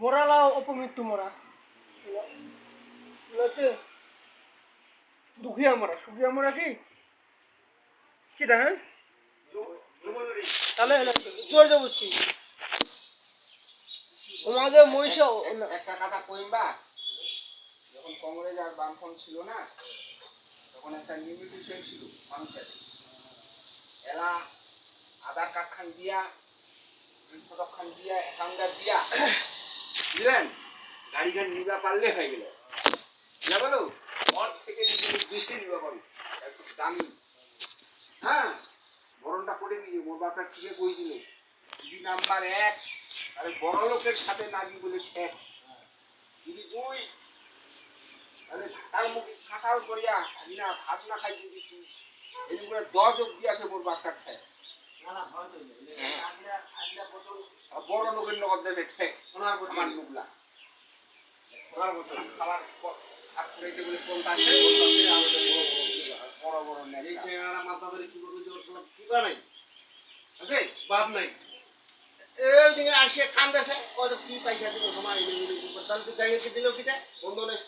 মোরালা অপমৃত্যু মরা দুঃখিয়া মরা সুখিয়া মরা কি সেটা হ্যাঁ তাহলে জোর জবস্তি ওমাজে মহিষ একটা কথা কইবা যখন কংগ্রেস আর বামফ্রন্ট ছিল না তখন একটা নিউট্রিশন ছিল মানুষের এরা আধার কার্ড খান দিয়া ফটো খান দিয়া অ্যাকাউন্ট দিয়া বুঝলেন গাড়ি খান নিবা পারলে হয়ে গেল না বলো ওর থেকে যদি বেশি নিবা পারো একটু দামি হ্যাঁ বরণটা করে দিয়ে মোর বাপটা ঠিকই কই দিল যদি নাম্বার 1 আরে বড় লোকের সাথে নাগি বলে ঠেক যদি 2 আরে তার মুখে কাঁঠাল করিয়া না ভাত না খাই দিয়েছি এরকম করে 10 অব্দি আছে মোর বাপটা ঠেক না না হয় তো আগলা বোতল বড় লোকের নগদ দেশে ঠেক ওনার আমার নুগলা ওনার বোতল খাবার আর কইতে বলে কোনটা আছে বড় বড় নেই এই চেহারা মাথা ধরে কি করবে যে ওসব কি করে নাই আছে বাপ নাই এই দিকে আসে কান্দাছে কত কি পয়সা দিব তোমার এই তাহলে তো গাইয়ে দিল কিটা বন্ধ নেই